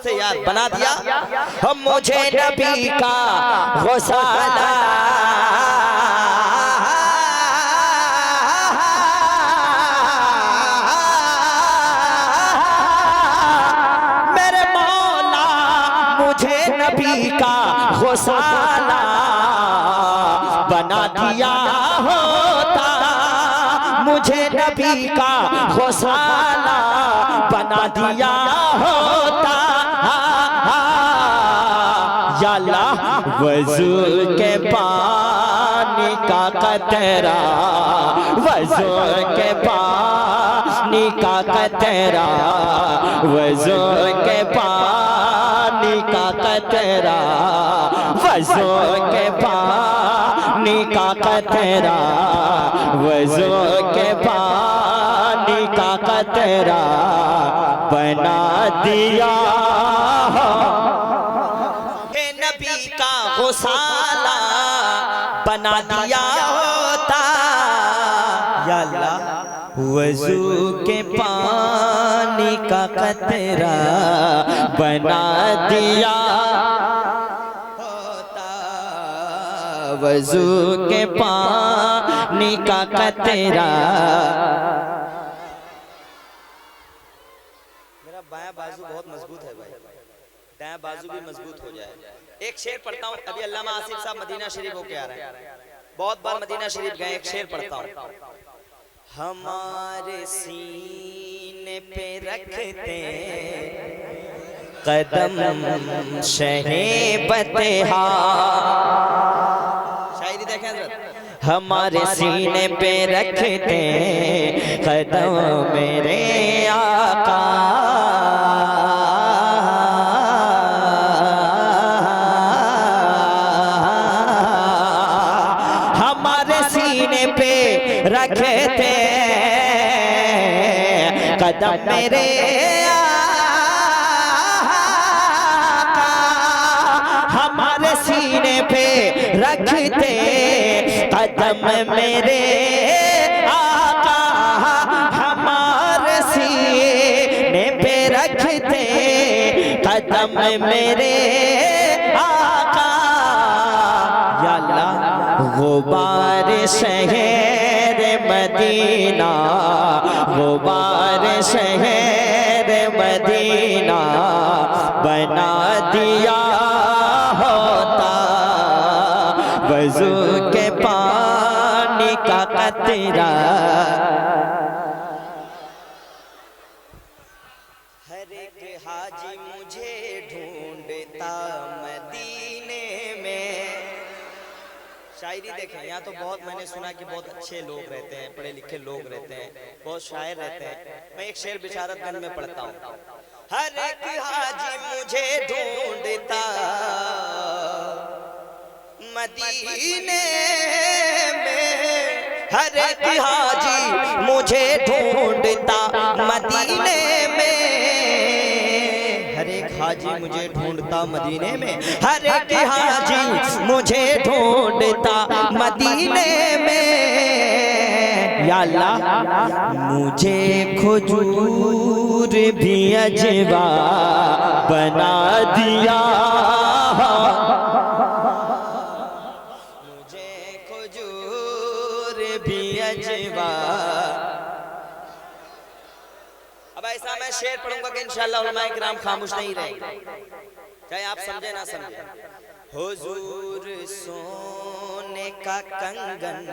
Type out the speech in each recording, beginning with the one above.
से यार बना दिया हम मुझे नबी का गौसाला मेरे मौला मुझे नबी का गौसाला बना दिया होता मुझे नबी का गौसाला बना दिया होता या अल्लाह वज़ू के पानी का कतरा वज़ू के पानी का कतरा वज़ू के पानी का कतरा वज़ू के पानी का कतरा वज़ू के पानी का कतरा बना दिया हे नबी का गौसाला बना दिया होता या अल्लाह वज़ू के पानी का कतरा बना दिया होता वज़ू के पानी का कतरा। मेरा बायां बाजू बहुत मजबूत है भाई, दायां बाजू भी मजबूत हो जाए। एक शेर पढ़ता हूँ, अभी अल्लामा आसिफ साहब मदीना शरीफ होके आ रहे हैं, बहुत बार मदीना शरीफ गए। एक शेर पढ़ता हूँ। हमारे सीने पे रखते कदम शहे बतेहा, शायरी देखें हज़रत। हमारे सीने पे रखते कदम मेरे आका रखते कदम मेरे आका हमारे सीने पे रखते कदम मेरे आका हमारे सीने पे रखते कदम मेरे आका या अल्लाह गुबार शहर मदीना गुबार शहर मदीना बना दिया होता वज़ू के पानी का कतरा। हर एक हाजी मुझे ढूंढता मदीने में। शायरी देखें, यहाँ तो बहुत मैंने सुना कि बहुत अच्छे लोग रहते हैं, पढ़े लिखे लोग रहते हैं, बहुत शायर रहते हैं। मैं एक शेर बिशारतगंज में पढ़ता हूँ। हर एक हाजी मुझे ढूंढता मदीने में, हर एक हाजी मुझे ढूंढता मदीने में, हर एक हाजी मुझे ढूंढता मदीने में, हर एक हाजी मुझे ढूंढता मदीने में या अल्लाह मुझे खजूर भी अजवा बना दिया मुझे खजूर भी अजवा। अब ऐसा मैं शेर पढ़ूंगा कि इंशाअल्लाह उलमाए किराम खामोश नहीं रहेंगे, चाहे आप समझे ना समझे। हुजूर सोने का कंगन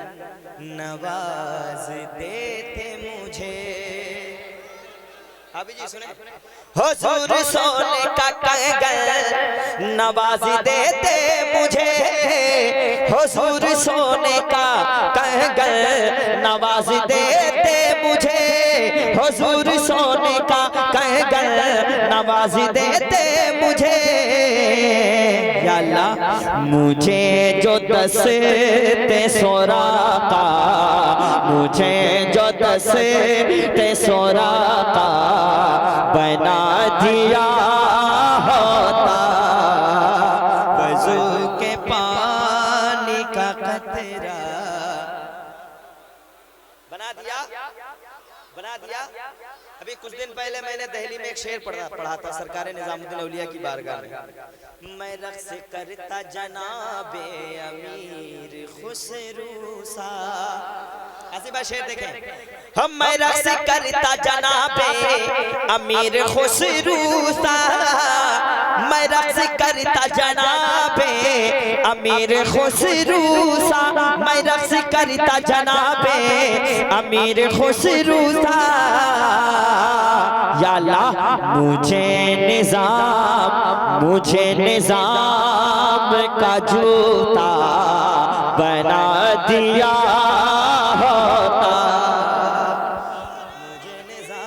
नवाज देते मुझे, अभी जी सुने। हुजूर सोने का कंगन नवाज देते मुझे, हुजूर सोने का कंगन नवाज देते मुझे, हुजूर सोने का कंगन नवाज देते मुझे या अल्लाह मुझे जो दस्ते सोरा का मुझे जो दस्ते सोरा का बना दिया होता वज़ू के पानी का कतरा बना दिया। अभी अभी कुछ दिन पहले मैंने दिल्ली में एक शेर पढ़ा था सरकार निजामुद्दीन औलिया की बारगाह में। मैं रक्स करता जनाबे अमीर खुसरू सा, ऐसी बात शेर देखें, हम मैं रक्स करता जनाबे अमीर खुसरू सा, मैं रक्स करता जनाबे अमीर खुसरू सा, मैं रक्स करता जनाबे अमीर खुसरू सा। या अल्लाह मुझे निजाम का जूता बना दिया होता, मुझे निजाम।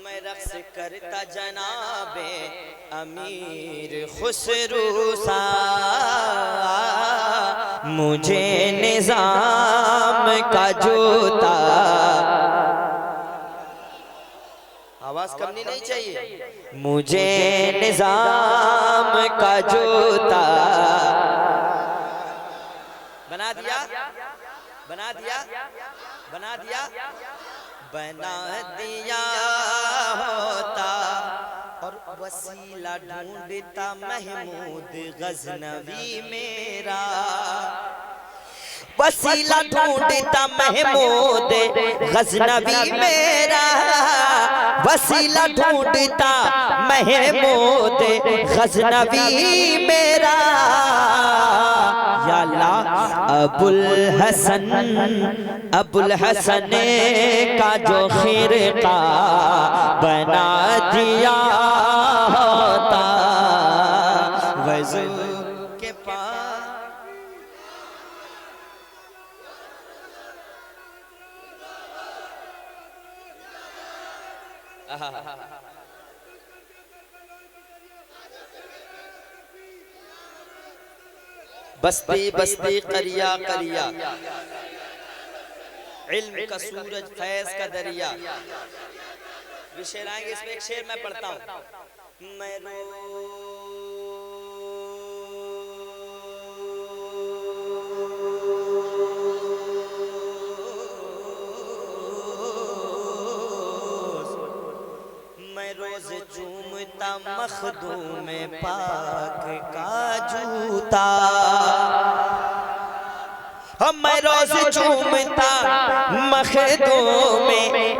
मैं रक्स करता जनाबे अमीर खुसरू सा, मुझे निजाम का जूता। आवाज कमनी नहीं चाहिए। मुझे निजाम का जूता बना दिया, बना दिया, बना दिया, बना दिया होता। और वसीला ढूंढता महमूद गजनवी मेरा, वसीला ढूंढता महमूद गजनवी मेरा, वसीला ढूंढता महमूद गजनवी मेरा। या अल्लाह अबुल हसन का जो खिरका बना दिया होता, वज़ू के पास बस्ती बस्ती करिया करिया, इल्म का सूरज फैज का दरिया। शेर आएंगे, इसमें एक शेर मैं पढ़ता हूँ। मैं रोज चूमता मखदूम पाक का जूता, मैं रोज चूमता मखदूम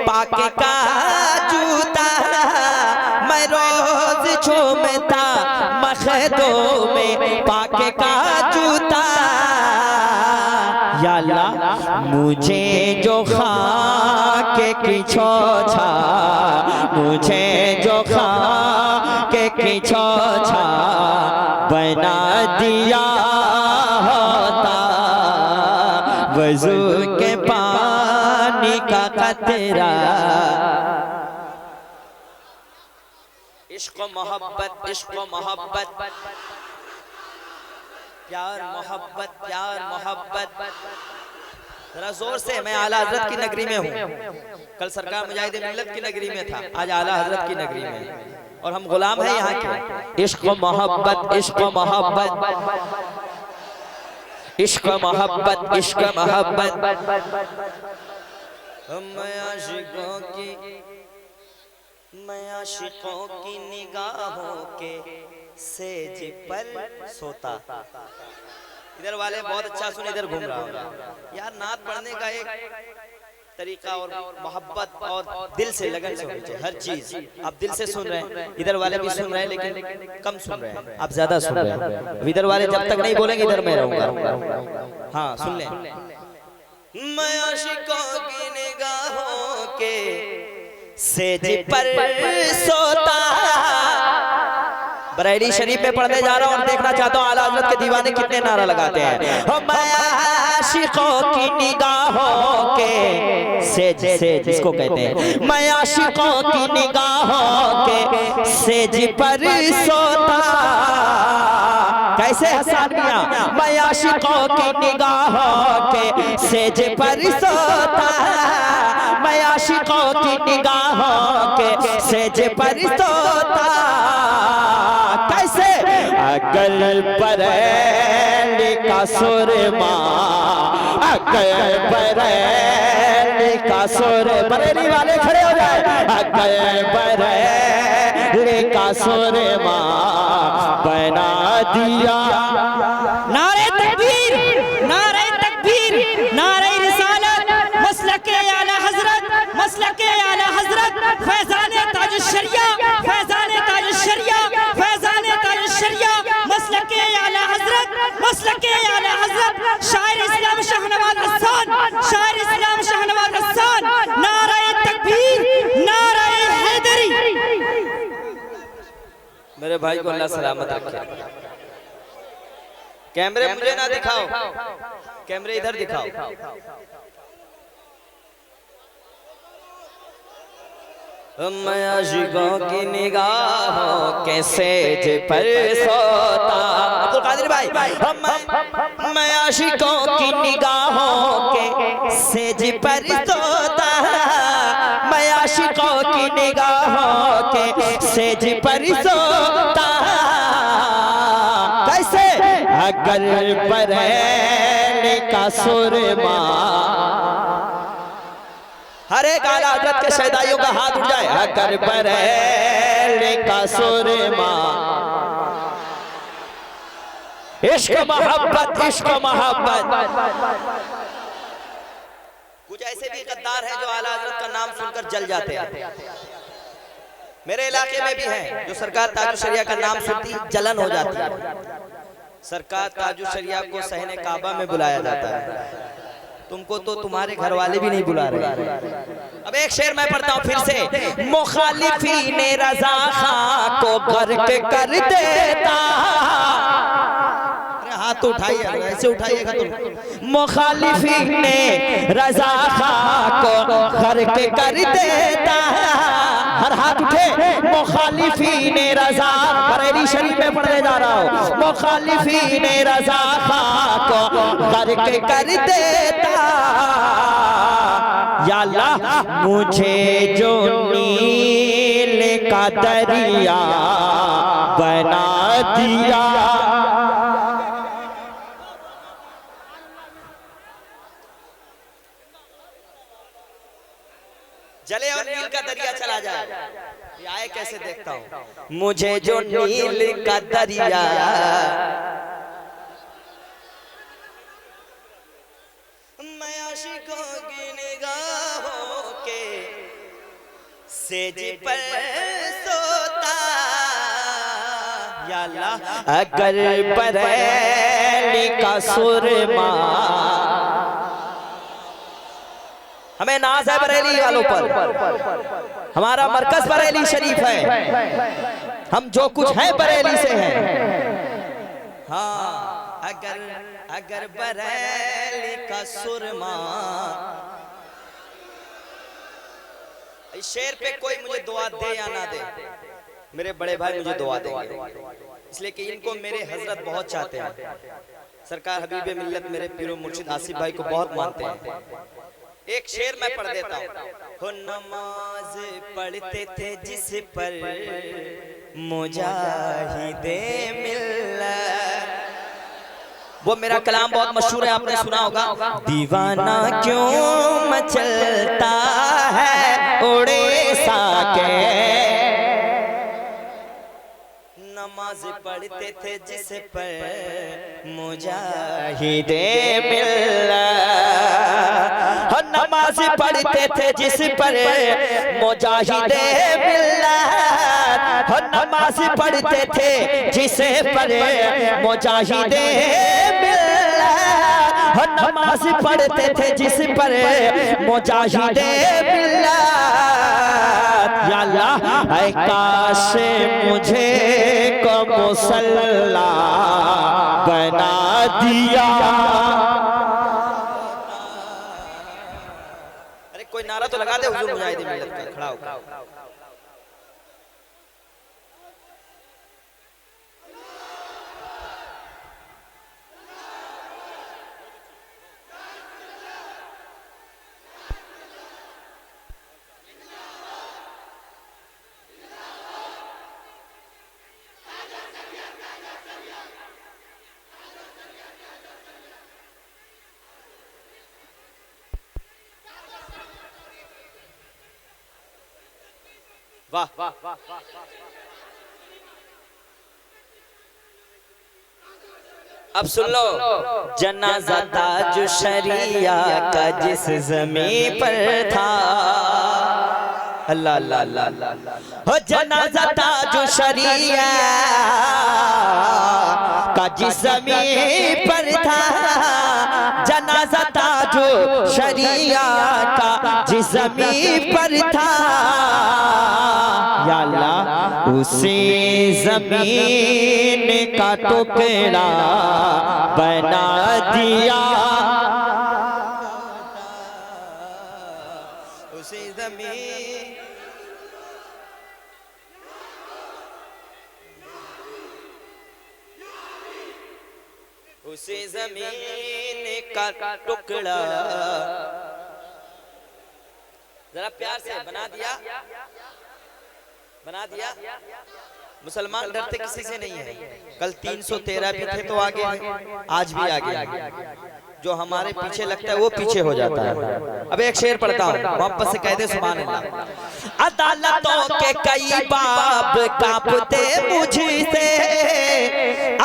पाक का जूता, मैं रोज चूमता मखदूम पाक का जूता। या अल्लाह मुझे जो खाक की छोछा, मुझे जो खाक की छोछा बना दिया होता, वज़ू के पानी का कतरा। इश्क मोहब्बत, इश्क मोहब्बत, प्यार मोहब्बत, प्यार मोहब्बत। जरा जोर से, मैं आला हजरत की नगरी में हूँ। कल सरकार मुजाहिद मिल्लत की नगरी में था, आज आला हजरत की नगरी में, और हम गुलाम हैं यहाँ के। इश्क मोहब्बत, इश्क मोहब्बत, इश्क मोहब्बत, इश्क मोहब्बत। मैं आशिकों की निगाहों के सेज पर सोता। इधर वाले बहुत अच्छा सुन, इधर घूम रहा हूँ यार। नात पढ़ने का एक तरीका और मोहब्बत और दिल से लगन से होनी चाहिए हर चीज। आप दिल से सुन रहे हैं, इधर वाले भी सुन रहे हैं, लेकिन कम सुन रहे हैं, आप ज्यादा सुन रहे हैं। इधर वाले जब तक नहीं बोलेंगे इधर मैं रहूंगा। हाँ सुन लें। मैं आशिकों की निगाहों के सेज पर सोता। बरेली शरीफ में पढ़ने जा रहा हूँ और देखना चाहता हूँ आला हज़रत के दीवाने कितने नारा लगाते हैं। मैं आशिकों की निगाहों के सेज जिसको कहते हैं, मैं आशिकों की निगाहों के सेज पर सोता। कैसे हसन मियां, मैं आशिकों की निगाहों के सेज पर सोता, मैं आशिकों की निगाहों के सेज पर सोता। कैसे अगर बरेली का सुरमा, अगर बरेली का सुर, बरेली वाले खड़े हो जाए, अगर बरेली का सुरमा बना दिया। नारे तकबीर, नारे तकबीर, नारे रिसालत, मसलके आला हजरत, मसलके आला हजरत, फैजाने ताज शरिया, फैजाने ताज शरिया, फैजाने ताज शरिया, मसलके आला हजरत, मसलके आला हजरत, शायर इस्लाम शाहनवाज हसन, शायर इस्लाम शाहनवाज हसन, नारे तकबीर, नारे हैदरी। मेरे भाई को अल्लाह सलामत रखे। कैमरे मुझे ना दिखाओ, कैमरे इधर दिखाओ। मैं आशिकों की निगाहों के सेज पर सोता, अब्दुल कादिर भाई, मैं आशिकों की निगाहों के सेज पर सोता, मैं आशिकों की निगाहों के सेज पर सोता। कैसे? अगर बरेली का सुरमा, हर एक आला हजरत के शहदाइयों का हाथ उठ जाए। अगर बरेली का सुरमा, इश्क मोहब्बत, इश्क मोहब्बत। कुछ ऐसे भी गद्दार हैं जो आला हजरत का नाम सुनकर जल जाते हैं। मेरे इलाके में भी हैं जो सरकार ताजुल शरिया का नाम सुनती जलन हो जाती है। सरकार ताजुल शरिया को सहने काबा में बुलाया जाता है, तुमको तो तुम्हारे घर वाले भी नहीं बुला रहे। अब एक शेर मैं पढ़ता हूँ फिर से। मुखालिफीन रज़ा खां को गर्क कर देता, हाथ उठाइए, ऐसे उठाइएगा तुम। मुखालिफीन रज़ा खां को गर्क कर देता, हर हाथ उठे। मुखालिफीन रज़ा, बरेली शरीफ में पढ़ने जा रहा हूँ। मुखालिफीन रज़ा खां को गर्क कर देता, या अल्लाह मुझे जो नील का दरिया बना दिया। जले और नील का दरिया चला जाए, ये आए कैसे देखता हूँ। मुझे जो नील का दरिया, मैं आशिकों की निगाहों के सेज पर सोता, या अल्लाह अगर बरेली का सुरमा, हमें नाज है बरेली वालों पर, हमारा मरकज बरेली शरीफ है, हम जो कुछ है बरेली से हैं। हाँ, अगर बरेली का सुरमा, इस शेर पे कोई मुझे दुआ दे या ना दे, मेरे बड़े भाई मुझे दुआ देंगे, इसलिए कि इनको मेरे हजरत बहुत चाहते हैं। सरकार हबीब मिल्लत मेरे पीरो मुर्शिद आसिफ भाई को बहुत मानते हैं। एक शेर मैं पढ़ देता हूँ। हो नमाज पढ़ते थे जिस पर मुजाहिदे मिल्लत, वो मेरा कलाम बहुत मशहूर है, आपने सुना होगा। दीवाना क्यों मचलता है उड़े साके, नमाज पढ़ते थे जिस पर मुजाहिदे मिल्लत, नमाज पढ़ते थे जिस पर मुजाहिदे मिल्लत, नमाज पढ़ते थे जिस पर मुजाहिदे मिल्लत, नमाज पढ़ते थे जिस पर मुजाहिदे मिल्लत। या अल्लाह ऐ काश मुझे को मुसल्ला बना दिया। अरे कोई नारा तो लगा दे हुजूर मुजाहिदे मिल्लत का, खड़ा होकर। वाह। अब सुन लो, जनाजा ताज शरिया का जिस ज़मीन पर था, अल्लाह अल्लाह अल्लाह, हो जनाजा ताज शरिया का जिस ज़मीन पर था, जनाजा ताज शरिया का जिस ज़मीन पर था, या अल्लाह उसी ज़मीन का टुकड़ा बना दिया, उसी ज़मीन, उसी ज़मीन का टुकड़ा, जरा प्यार से बना दिया, बना दिया। मुसलमान डरते किसी से नहीं है। कल 313 भी थे तो आगे हैं, आज भी आगे हैं। जो हमारे पीछे लगता है वो पीछे हो जाता है। अब एक शेर पढ़ता हूँ, मोहब्बत से कह दे सुभान अल्लाह। अदालतों के कई बाब कांपते मुझसे,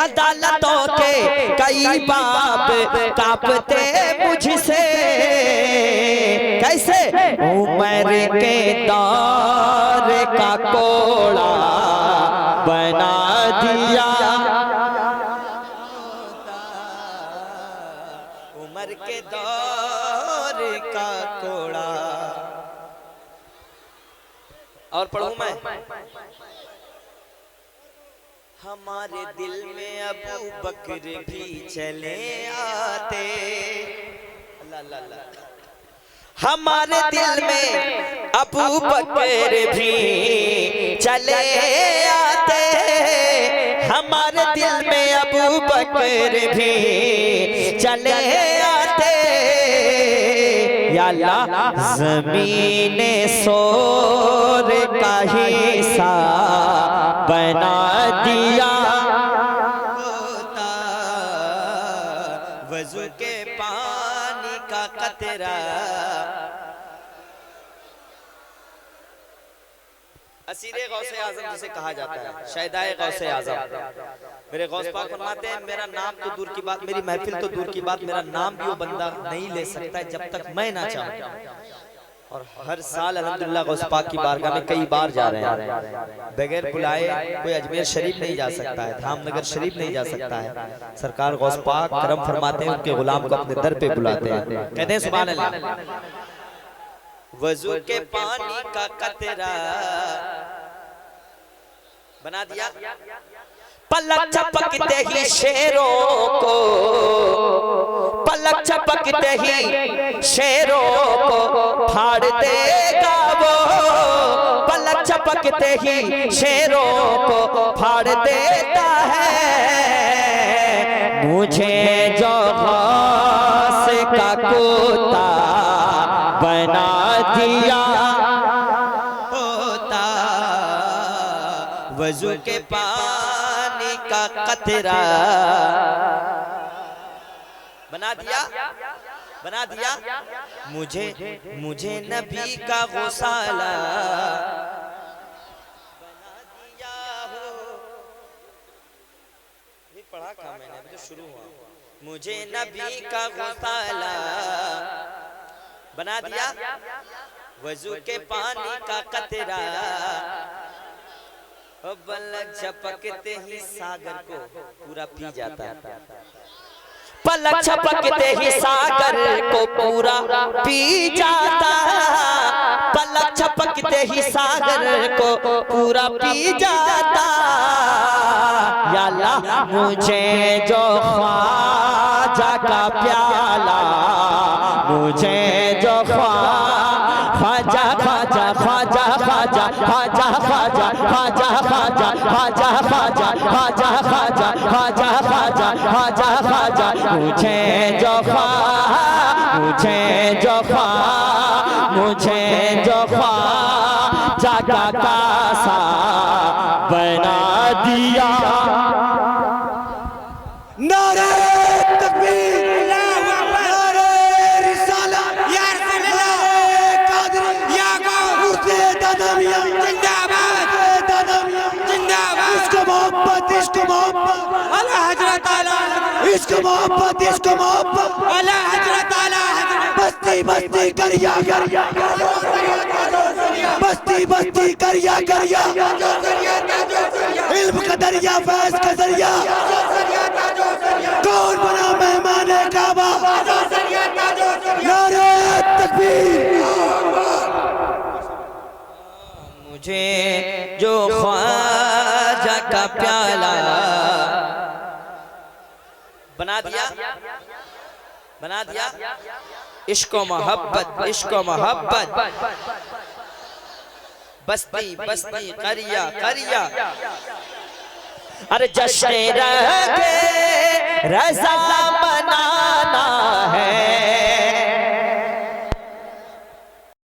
अदालतों के कई बाब कांपते मुझसे, कैसे उमर के दौर का कोड़ा बना दिया, उमर के दौर का कोड़ा। और पढ़ूं मैं, हमारे दिल में अबू बकर भी चले आते, अल्लाह अल्लाह अल्लाह, हमारे दिल में अबू बकर भी चले आते, हमारे दिल में अबू बकर भी चले आते, या अल्लाह ज़मीन सोर का हिस्सा बना दिया, वज़ू के पानी का कतरा। असीरे गौसे आज़म जिसे कहा जाता है, शहदाए गौसे आज़म, मेरे गौस पाक फरमाते हैं, मेरा नाम तो दूर की बात, मेरी महफिल तो दूर की बात, मेरा नाम भी वो बंदा नहीं ले सकता जब तक मैं ना चाहूं। और हर साल अल्हम्दुलिल्लाह गौस पाक की बारगाह में कई बार जा रहे हैं, बगैर बुलाए कोई अजमेर शरीफ नहीं जा सकता है, धामनगर शरीफ नहीं जा सकता है। सरकार गौस पाक करम फरमाते हैं, उनके गुलाम को अपने दर पे बुलाते हैं, कहते हैं सुभान अल्लाह। वज़ू के पानी का कतरा बना दिया, पलक झपकते ही शेरों को, पलक झपकते ही शेरों को फाड़ देगा वो, पलक झपकते ही शेरों को फाड़ देता है, मुझे जो गौस का कुत्ता बना दिया होता, वज़ू के पानी का कतरा बना दिया, बना दिया, मुझे मुझे नबी का गौसाला बना दिया हो। ये पढ़ा था मैंने, अभी तो शुरू हुआ। मुझे नबी का गौसाला बना दिया, वज़ू के पानी का कतरा, पलक झपकते ही सागर को पूरा पी जाता है, पलक झपकते ही सागर को पूरा पी जाता, पलक झपकते ही सागर को पूरा पी जाता, या अल्लाह मुझे जो ख्वाजा का प्याला, मुझे जो ख्वाजा ख्वाजा ख्वाजा ख्वाजा ख्वाजा ख्वाजा ख्वाजा ख्वाजा ख्वाजा ख्वाजा ख्वाजा ख्वाजा ख्वाजा ख्वाजा ख्वाजा ख्वाजा, मुझे जो मुझे जो मुझे जो ख्वाजा का कासा बना दिया। नारे तकबीर, नारे रिसालत, या रसूल अल्लाह, कादरी, या गौस, मुर्शिद, दादा मियां जिंदाबाद। इश्क मोहब्बत आला हजरत बस्ती बस्ती करिया बस्ती करिया इल्म का दरिया फैज का दरिया कौन बना मेहमान काबा नारे तकबीर मुझे जो ख्वाजा का प्याला बना दिया इश्क मोहब्बत बस्ती करिया अरे जश्न रज़ा